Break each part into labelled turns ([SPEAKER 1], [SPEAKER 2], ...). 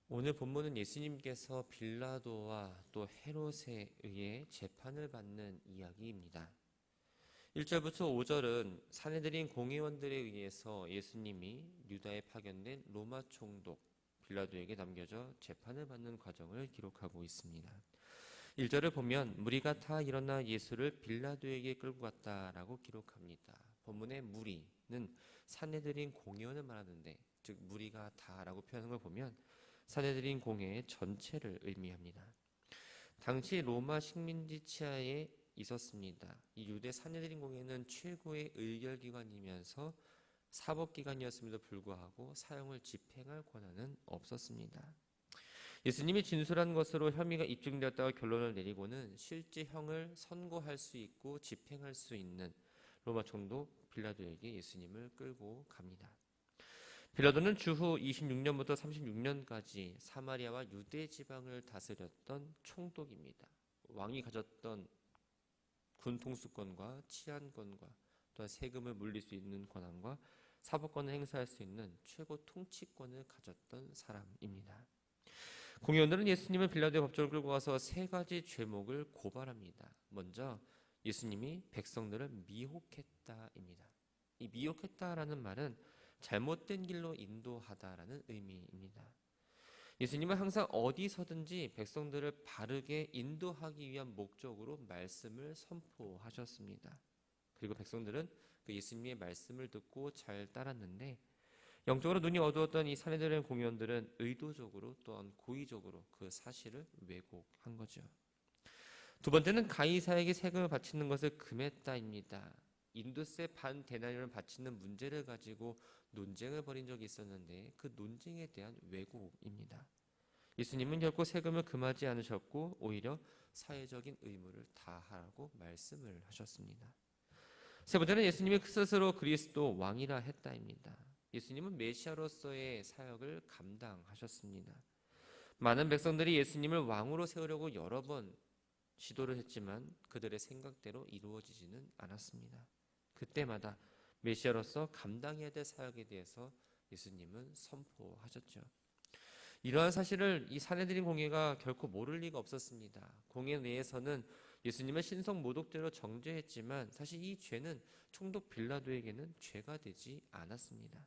[SPEAKER 1] 오늘 본문은 예수님께서 빌라도와 또 헤롯에 의해 재판을 받는 이야기입니다. 1절부터 5절은 산헤드린 공의원들에 의해서 예수님이 유다에 파견된 로마 총독 빌라도에게 남겨져 재판을 받는 과정을 기록하고 있습니다. 1절을 보면 무리가 다 일어나 예수를 빌라도에게 끌고 갔다라고 기록합니다. 본문의 무리는 산헤드린 공의원을 말하는데, 즉 무리가 다라고 표현한 걸 보면 산헤드린 공회 전체를 의미합니다. 당시 로마 식민지 치하에 있었습니다. 이 유대 산헤드린 공회는 최고의 의결기관이면서 사법기관이었음에도 불구하고 사형을 집행할 권한은 없었습니다. 예수님이 진술한 것으로 혐의가 입증되었다고 결론을 내리고는 실제 형을 선고할 수 있고 집행할 수 있는 로마 총독 빌라도에게 예수님을 끌고 갑니다. 빌라도는 주후 26년부터 36년까지 사마리아와 유대 지방을 다스렸던 총독입니다. 왕이 가졌던 군 통수권과 치안권과 또한 세금을 물릴 수 있는 권한과 사법권을 행사할 수 있는 최고 통치권을 가졌던 사람입니다. 공의원들은 예수님을 빌라도의 법정을 끌고 가서 세 가지 죄목을 고발합니다. 먼저 예수님이 백성들을 미혹했다입니다. 이 미혹했다라는 말은 잘못된 길로 인도하다라는 의미입니다. 예수님은 항상 어디서든지 백성들을 바르게 인도하기 위한 목적으로 말씀을 선포하셨습니다. 그리고 백성들은 그 예수님의 말씀을 듣고 잘 따랐는데, 영적으로 눈이 어두웠던 이 산헤드린 공의원들은 의도적으로 또한 고의적으로 그 사실을 왜곡한 거죠. 두 번째는 가이사에게 세금을 바치는 것을 금했다입니다. 인도세 반 데나리온을 바치는 문제를 가지고 논쟁을 벌인 적이 있었는데 그 논쟁에 대한 왜곡입니다. 예수님은 결코 세금을 금하지 않으셨고 오히려 사회적인 의무를 다하라고 말씀을 하셨습니다. 세 번째는 예수님이 스스로 그리스도 왕이라 했다입니다. 예수님은 메시아로서의 사역을 감당하셨습니다. 많은 백성들이 예수님을 왕으로 세우려고 여러 번 시도를 했지만 그들의 생각대로 이루어지지는 않았습니다. 그때마다 메시아로서 감당해야 될 사역에 대해서 예수님은 선포하셨죠. 이러한 사실을 이 산헤드린 공회가 결코 모를 리가 없었습니다. 공회 내에서는 예수님을 신성 모독죄로 정죄했지만 사실 이 죄는 총독 빌라도에게는 죄가 되지 않았습니다.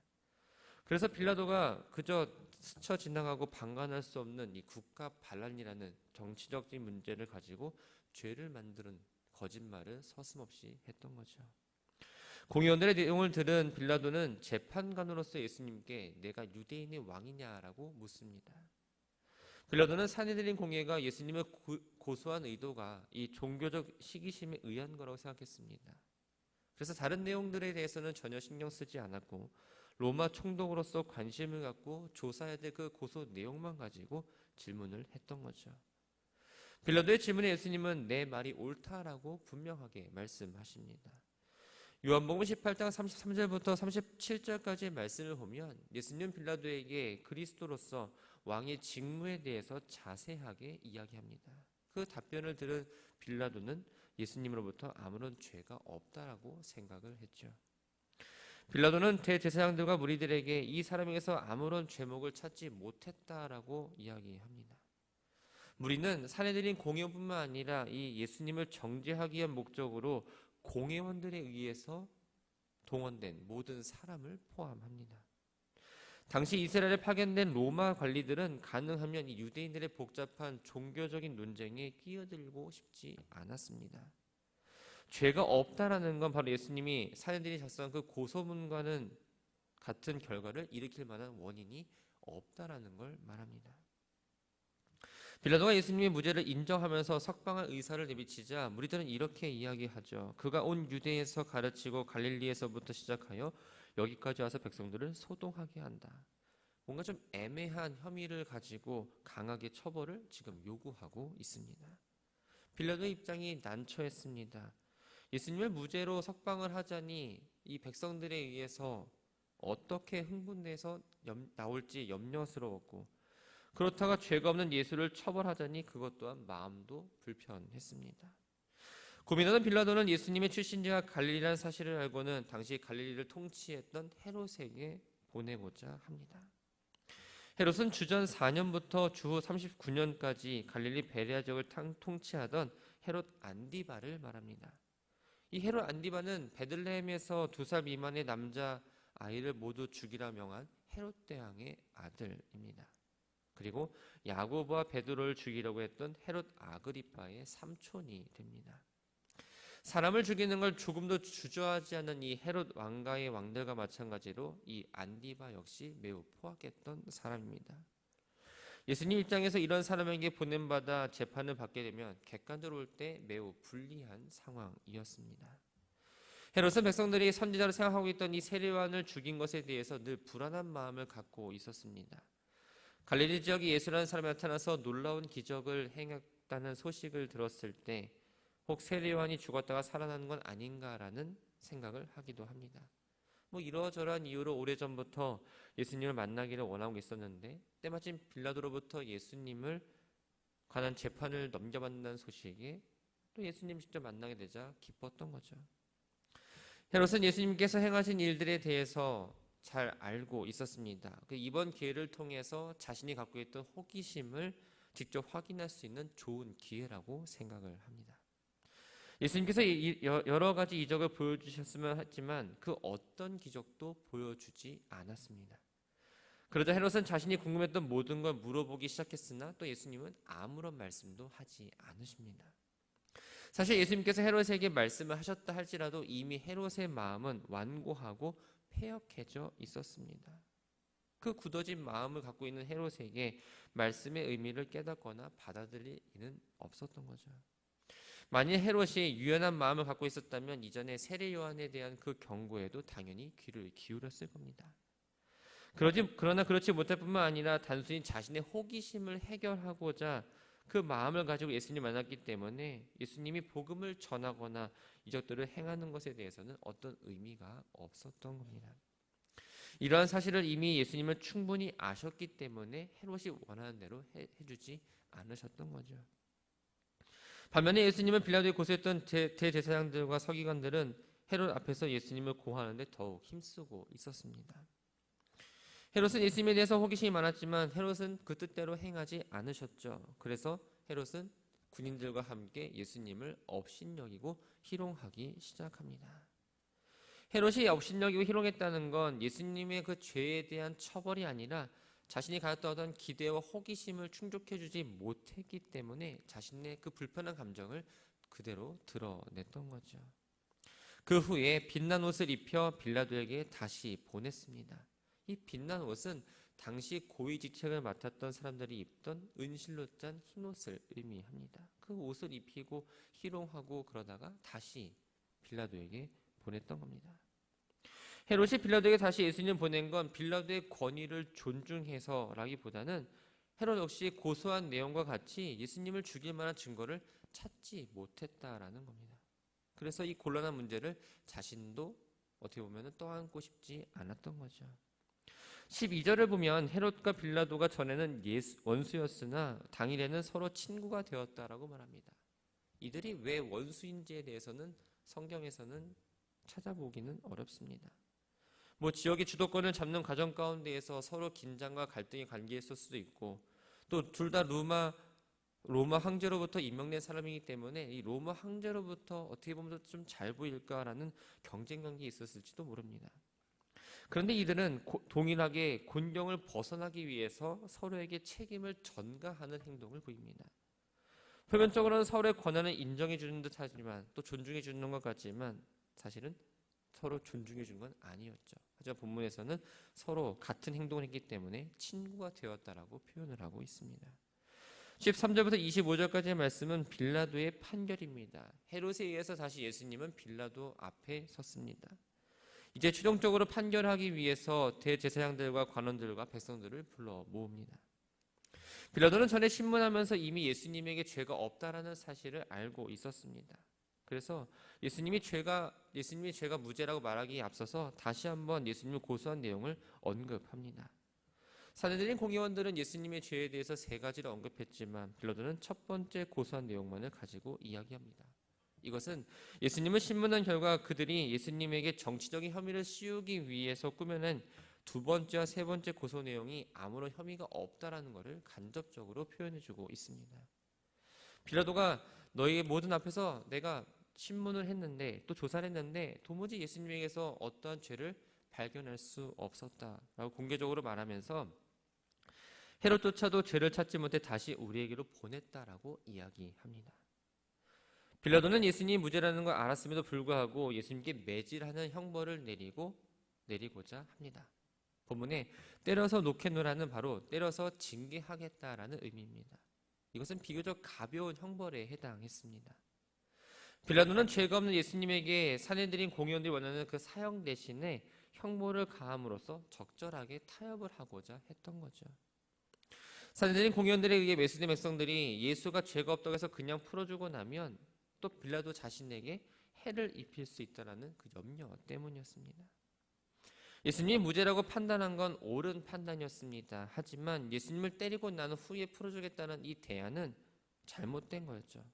[SPEAKER 1] 그래서 빌라도가 그저 스쳐 지나가고 방관할 수 없는 이 국가 반란이라는 정치적인 문제를 가지고 죄를 만드는 거짓말을 서슴없이 했던 거죠. 공의원들의 내용을 들은 빌라도는 재판관으로서 예수님께 내가 유대인의 왕이냐라고 묻습니다. 빌라도는 산헤드린 공회가 예수님을 고소한 의도가 이 종교적 시기심에 의한 거라고 생각했습니다. 그래서 다른 내용들에 대해서는 전혀 신경 쓰지 않았고 로마 총독으로서 관심을 갖고 조사해야 될 그 고소 내용만 가지고 질문을 했던 거죠. 빌라도의 질문에 예수님은 내 말이 옳다라고 분명하게 말씀하십니다. 요한복음 18장 33절부터 37절까지의 말씀을 보면 예수님 빌라도에게 그리스도로서 왕의 직무에 대해서 자세하게 이야기합니다. 그 답변을 들은 빌라도는 예수님으로부터 아무런 죄가 없다라고 생각을 했죠. 빌라도는 대제사장들과 무리들에게 이 사람에게서 아무런 죄목을 찾지 못했다라고 이야기합니다. 무리는 산헤드린 공의원뿐만 아니라 이 예수님을 정죄하기 위한 목적으로 공회원들에 의해서 동원된 모든 사람을 포함합니다. 당시 이스라엘에 파견된 로마 관리들은 가능하면 이 유대인들의 복잡한 종교적인 논쟁에 끼어들고 싶지 않았습니다. 죄가 없다라는 건 바로 예수님이 산헤드린이 작성한 그 고소문과는 같은 결과를 일으킬 만한 원인이 없다라는 걸 말합니다. 빌라도가 예수님의 무죄를 인정하면서 석방할 의사를 내비치자 무리들은 이렇게 이야기하죠. 그가 온 유대에서 가르치고 갈릴리에서부터 시작하여 여기까지 와서 백성들을 소동하게 한다. 뭔가 좀 애매한 혐의를 가지고 강하게 처벌을 지금 요구하고 있습니다. 빌라도의 입장이 난처했습니다. 예수님을 무죄로 석방을 하자니 이 백성들에 의해서 어떻게 흥분돼서 나올지 염려스러웠고, 그렇다가 죄가 없는 예수를 처벌하자니 그것 또한 마음도 불편했습니다. 고민하던 빌라도는 예수님의 출신지가 갈릴리라는 사실을 알고는 당시 갈릴리를 통치했던 헤롯에게 보내고자 합니다. 헤롯은 주전 4년부터 주후 39년까지 갈릴리 베레아 지역을 통치하던 헤롯 안디바를 말합니다. 이 헤롯 안디바는 베들레헴에서 2살 미만의 남자 아이를 모두 죽이라 명한 헤롯 대왕의 아들입니다. 그리고 야고보와 베드로를 죽이려고 했던 헤롯 아그리빠의 삼촌이 됩니다. 사람을 죽이는 걸 조금도 주저하지 않는 이 헤롯 왕가의 왕들과 마찬가지로 이 안디바 역시 매우 포악했던 사람입니다. 예수님 입장에서 이런 사람에게 보냄받아 재판을 받게 되면 객관적으로 볼 때 매우 불리한 상황이었습니다. 헤롯은 백성들이 선지자로 생각하고 있던 이 세례요한을 죽인 것에 대해서 늘 불안한 마음을 갖고 있었습니다. 갈릴리 지역에 예수라는 사람이 나타나서 놀라운 기적을 행했다는 소식을 들었을 때 혹 세례요한이 죽었다가 살아나는 건 아닌가라는 생각을 하기도 합니다. 이러저러한 이유로 오래전부터 예수님을 만나기를 원하고 있었는데 때마침 빌라도로부터 예수님을 관한 재판을 넘겨받는다는 소식에 또 예수님 직접 만나게 되자 기뻤던 거죠. 헤롯은 예수님께서 행하신 일들에 대해서 잘 알고 있었습니다. 이번 기회를 통해서 자신이 갖고 있던 호기심을 직접 확인할 수 있는 좋은 기회라고 생각을 합니다. 예수님께서 여러 가지 이적을 보여주셨으면 했지만 그 어떤 기적도 보여주지 않았습니다. 그러자 헤롯은 자신이 궁금했던 모든 걸 물어보기 시작했으나 또 예수님은 아무런 말씀도 하지 않으십니다. 사실 예수님께서 헤롯에게 말씀을 하셨다 할지라도 이미 헤롯의 마음은 완고하고 패역해져 있었습니다. 그 굳어진 마음을 갖고 있는 헤롯에게 말씀의 의미를 깨닫거나 받아들일 일은 없었던 거죠. 만일 헤롯이 유연한 마음을 갖고 있었다면 이전에 세례 요한에 대한 그 경고에도 당연히 귀를 기울였을 겁니다. 그러나 그렇지 못할 뿐만 아니라 단순히 자신의 호기심을 해결하고자 그 마음을 가지고 예수님을 만났기 때문에 예수님이 복음을 전하거나 이적들을 행하는 것에 대해서는 어떤 의미가 없었던 겁니다. 이러한 사실을 이미 예수님은 충분히 아셨기 때문에 헤롯이 원하는 대로 해주지 않으셨던 거죠. 반면에 예수님은 빌라도에 고소했던 대제사장들과 서기관들은 헤롯 앞에서 예수님을 고하는데 더욱 힘쓰고 있었습니다. 헤롯은 예수님에 대해서 호기심이 많았지만 헤롯은 그 뜻대로 행하지 않으셨죠. 그래서 헤롯은 군인들과 함께 예수님을 업신여기고 희롱하기 시작합니다. 헤롯이 업신여기고 희롱했다는 건 예수님의 그 죄에 대한 처벌이 아니라 자신이 가졌던 어떤 기대와 호기심을 충족해주지 못했기 때문에 자신의 그 불편한 감정을 그대로 드러냈던 거죠. 그 후에 빛난 옷을 입혀 빌라도에게 다시 보냈습니다. 이 빛난 옷은 당시 고위직책을 맡았던 사람들이 입던 은실로 짠 흰옷을 의미합니다. 그 옷을 입히고 희롱하고 그러다가 다시 빌라도에게 보냈던 겁니다. 헤롯이 빌라도에게 다시 예수님을 보낸 건 빌라도의 권위를 존중해서라기보다는 헤롯 역시 고소한 내용과 같이 예수님을 죽일 만한 증거를 찾지 못했다라는 겁니다. 그래서 이 곤란한 문제를 자신도 어떻게 보면 떠안고 싶지 않았던 거죠. 12절을 보면 헤롯과 빌라도가 전에는 원수였으나 당일에는 서로 친구가 되었다라고 말합니다. 이들이 왜 원수인지에 대해서는 성경에서는 찾아보기는 어렵습니다. 지역의 주도권을 잡는 과정 가운데에서 서로 긴장과 갈등이 관계했을 수도 있고 또 둘 다 로마 황제로부터 임명된 사람이기 때문에 이 로마 황제로부터 어떻게 보면 좀 잘 보일까라는 경쟁 관계가 있었을지도 모릅니다. 그런데 이들은 동일하게 곤경을 벗어나기 위해서 서로에게 책임을 전가하는 행동을 보입니다. 표면적으로는 서로의 권한을 인정해 주는 듯 하지만 또 존중해 주는 것 같지만 사실은 서로 존중해 준 건 아니었죠. 하지만 본문에서는 서로 같은 행동을 했기 때문에 친구가 되었다라고 표현을 하고 있습니다. 13절부터 25절까지의 말씀은 빌라도의 판결입니다. 헤롯에 의해서 다시 예수님은 빌라도 앞에 섰습니다. 이제 최종적으로 판결하기 위해서 대제사장들과 관원들과 백성들을 불러 모읍니다. 빌라도는 전에 신문하면서 이미 예수님에게 죄가 없다라는 사실을 알고 있었습니다. 그래서 예수님이 죄가 무죄라고 말하기에 앞서서 다시 한번 예수님을 고소한 내용을 언급합니다. 사내들인 공의원들은 예수님의 죄에 대해서 3가지를 언급했지만 빌라도는 첫 번째 고소한 내용만을 가지고 이야기합니다. 이것은 예수님을 신문한 결과 그들이 예수님에게 정치적인 혐의를 씌우기 위해서 꾸며낸 두 번째와 세 번째 고소 내용이 아무런 혐의가 없다라는 것을 간접적으로 표현해주고 있습니다. 빌라도가 너희의 모든 앞에서 내가 신문을 했는데 또 조사를 했는데 도무지 예수님에게서 어떠한 죄를 발견할 수 없었다라고 공개적으로 말하면서 헤롯조차도 죄를 찾지 못해 다시 우리에게로 보냈다라고 이야기합니다. 빌라도는 예수님이 무죄라는 걸 알았음에도 불구하고 예수님께 매질하는 형벌을 내리고자 합니다. 본문에 때려서 놓겠노라는 바로 때려서 징계하겠다라는 의미입니다. 이것은 비교적 가벼운 형벌에 해당했습니다. 빌라도는 죄가 없는 예수님에게 사내들인 공의원들이 원하는 그 사형 대신에 형벌을 가함으로써 적절하게 타협을 하고자 했던 거죠. 사내들인 공의원들에 의해 매수된 백성들이 예수가 죄가 없다고 해서 그냥 풀어주고 나면 또 빌라도 자신에게 해를 입힐 수 있다는 그 염려 때문이었습니다. 예수님이 무죄라고 판단한 건 옳은 판단이었습니다. 하지만 예수님을 때리고 난 후에 풀어주겠다는 이 대안은 잘못된 거였죠.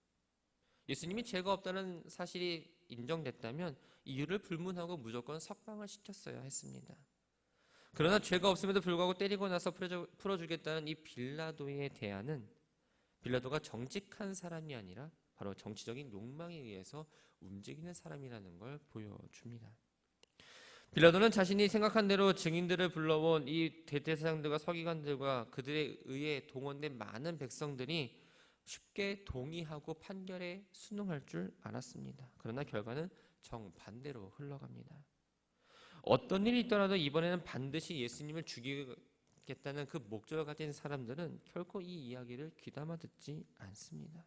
[SPEAKER 1] 예수님이 죄가 없다는 사실이 인정됐다면 이유를 불문하고 무조건 석방을 시켰어야 했습니다. 그러나 죄가 없음에도 불구하고 때리고 나서 풀어주겠다는 이 빌라도의 대안은 빌라도가 정직한 사람이 아니라 바로 정치적인 욕망에 의해서 움직이는 사람이라는 걸 보여줍니다. 빌라도는 자신이 생각한 대로 증인들을 불러온 이 대제사장들과 서기관들과 그들에 의해 동원된 많은 백성들이 쉽게 동의하고 판결에 순응할 줄 알았습니다. 그러나 결과는 정반대로 흘러갑니다. 어떤 일이 있더라도 이번에는 반드시 예수님을 죽이겠다는 그 목적을 가진 사람들은 결코 이 이야기를 귀담아 듣지 않습니다.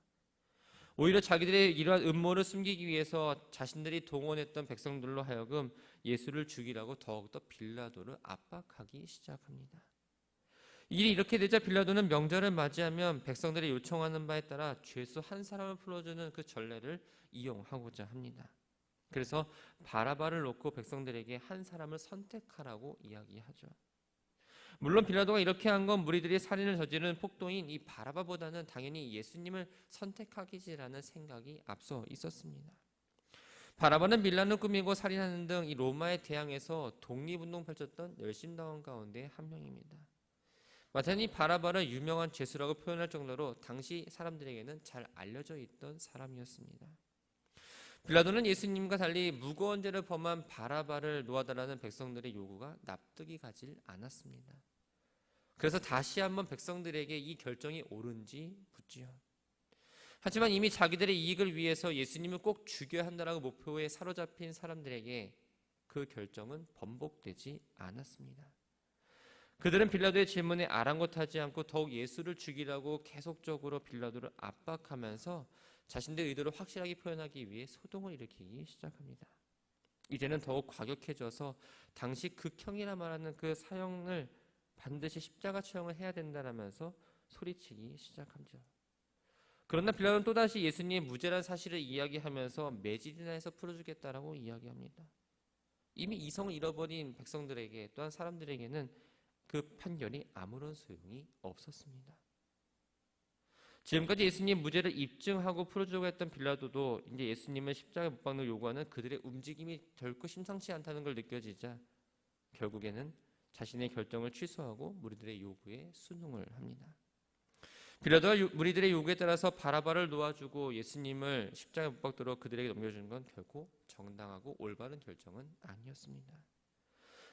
[SPEAKER 1] 오히려 자기들의 이러한 음모를 숨기기 위해서 자신들이 동원했던 백성들로 하여금 예수를 죽이라고 더욱더 빌라도를 압박하기 시작합니다. 일이 이렇게 되자 빌라도는 명절을 맞이하면 백성들이 요청하는 바에 따라 죄수 한 사람을 풀어주는 그 전례를 이용하고자 합니다. 그래서 바라바를 놓고 백성들에게 한 사람을 선택하라고 이야기하죠. 물론 빌라도가 이렇게 한 건 무리들이 살인을 저지른 폭도인 이 바라바보다는 당연히 예수님을 선택하기지라는 생각이 앞서 있었습니다. 바라바는 밀란을 꾸미고 살인하는 등 이 로마에 대항해서 독립운동 펼쳤던 열심당원 가운데 한 명입니다. 마태는 이 바라바를 유명한 죄수라고 표현할 정도로 당시 사람들에게는 잘 알려져 있던 사람이었습니다. 빌라도는 예수님과 달리 무거운 죄를 범한 바라바를 놓아달라는 백성들의 요구가 납득이 가질 않았습니다. 그래서 다시 한번 백성들에게 이 결정이 옳은지 묻지요. 하지만 이미 자기들의 이익을 위해서 예수님을 꼭 죽여야 한다라고 목표에 사로잡힌 사람들에게 그 결정은 번복되지 않았습니다. 그들은 빌라도의 질문에 아랑곳하지 않고 더욱 예수를 죽이라고 계속적으로 빌라도를 압박하면서 자신들의 의도를 확실하게 표현하기 위해 소동을 일으키기 시작합니다. 이제는 더욱 과격해져서 당시 극형이라 말하는 그 사형을 반드시 십자가 처형을 해야 된다라면서 소리치기 시작하죠. 그러나 빌라도는 또다시 예수님의 무죄란 사실을 이야기하면서 매질이나 해서 풀어주겠다라고 이야기합니다. 이미 이성을 잃어버린 백성들에게 또한 사람들에게는 그 판결이 아무런 소용이 없었습니다. 지금까지 예수님의 무죄를 입증하고 풀어주려고 했던 빌라도도 이제 예수님을 십자가에 못 박는 요구하는 그들의 움직임이 결코 심상치 않다는 걸 느껴지자 결국에는 자신의 결정을 취소하고 무리들의 요구에 순응을 합니다. 빌라도가 무리들의 요구에 따라서 바라바를 놓아주고 예수님을 십자가에 못 박도록 그들에게 넘겨주는 건 결코 정당하고 올바른 결정은 아니었습니다.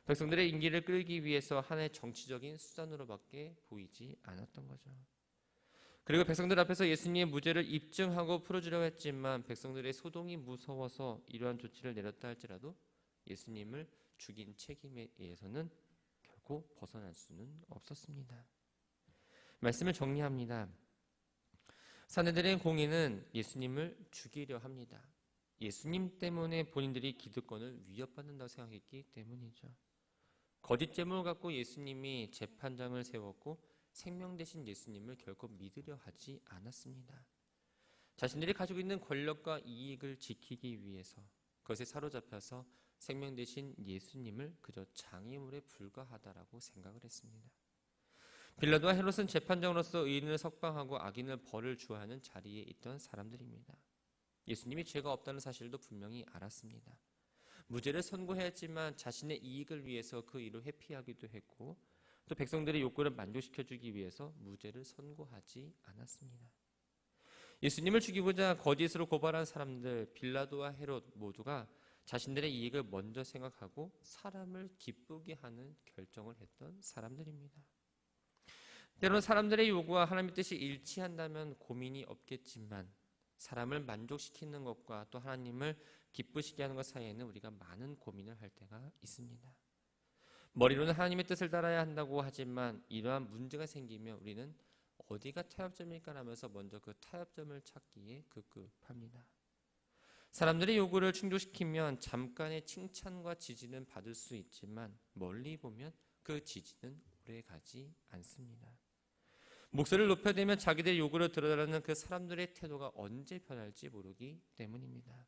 [SPEAKER 1] 백성들의 인기를 끌기 위해서 하나의 정치적인 수단으로밖에 보이지 않았던 거죠. 그리고 백성들 앞에서 예수님의 무죄를 입증하고 풀어주려고 했지만 백성들의 소동이 무서워서 이러한 조치를 내렸다 할지라도 예수님을 죽인 책임에 의해서는 결코 벗어날 수는 없었습니다. 말씀을 정리합니다. 사내들의 공의는 예수님을 죽이려 합니다. 예수님 때문에 본인들이 기득권을 위협받는다고 생각했기 때문이죠. 거짓 제목을 갖고 예수님이 재판장을 세웠고 생명 대신 예수님을 결코 믿으려 하지 않았습니다. 자신들이 가지고 있는 권력과 이익을 지키기 위해서 그것에 사로잡혀서 생명 대신 예수님을 그저 장애물에 불과하다라고 생각을 했습니다. 빌라도와 헤롯은 재판장으로서 의인을 석방하고 악인을 벌을 주어하는 자리에 있던 사람들입니다. 예수님이 죄가 없다는 사실도 분명히 알았습니다. 무죄를 선고했지만 자신의 이익을 위해서 그 일을 회피하기도 했고 또 백성들의 욕구를 만족시켜주기 위해서 무죄를 선고하지 않았습니다. 예수님을 죽이고자 거짓으로 고발한 사람들 빌라도와 헤롯 모두가 자신들의 이익을 먼저 생각하고 사람을 기쁘게 하는 결정을 했던 사람들입니다. 때로는 사람들의 요구와 하나님의 뜻이 일치한다면 고민이 없겠지만 사람을 만족시키는 것과 또 하나님을 기쁘시게 하는 것 사이에는 우리가 많은 고민을 할 때가 있습니다. 머리로는 하나님의 뜻을 따라야 한다고 하지만 이러한 문제가 생기면 우리는 어디가 타협점일까 하면서 먼저 그 타협점을 찾기에 급급합니다. 사람들의 요구를 충족시키면 잠깐의 칭찬과 지지는 받을 수 있지만 멀리 보면 그 지지는 오래가지 않습니다. 목소리를 높여대면 자기들의 요구를 들어달라는 그 사람들의 태도가 언제 변할지 모르기 때문입니다.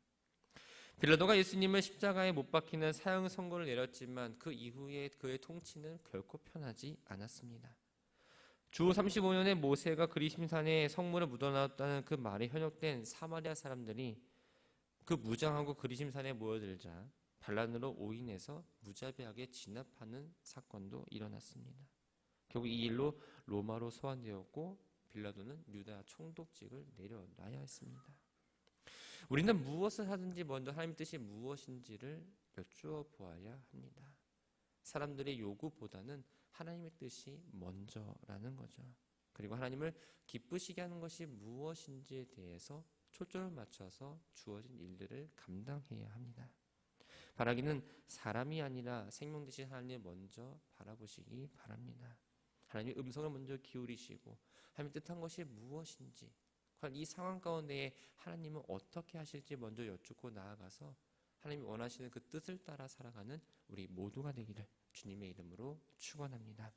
[SPEAKER 1] 빌라도가 예수님을 십자가에 못 박히는 사형 선고를 내렸지만 그 이후에 그의 통치는 결코 편하지 않았습니다. 주 35년에 모세가 그리심산에 성물을 묻어놨다는 그 말에 현혹된 사마리아 사람들이 그 무장하고 그리심산에 모여들자 반란으로 오인해서 무자비하게 진압하는 사건도 일어났습니다. 결국 이 일로 로마로 소환되었고 빌라도는 유다 총독직을 내려놔야 했습니다. 우리는 무엇을 하든지 먼저 하나님의 뜻이 무엇인지를 여쭈어 보아야 합니다. 사람들의 요구보다는 하나님의 뜻이 먼저라는 거죠. 그리고 하나님을 기쁘시게 하는 것이 무엇인지에 대해서 초점을 맞춰서 주어진 일들을 감당해야 합니다. 바라기는 사람이 아니라 생명 되신 하나님을 먼저 바라보시기 바랍니다. 하나님의 음성을 먼저 기울이시고 하나님의 뜻한 것이 무엇인지 이 상황 가운데에 하나님은 어떻게 하실지 먼저 여쭙고 나아가서 하나님이 원하시는 그 뜻을 따라 살아가는 우리 모두가 되기를 주님의 이름으로 축원합니다.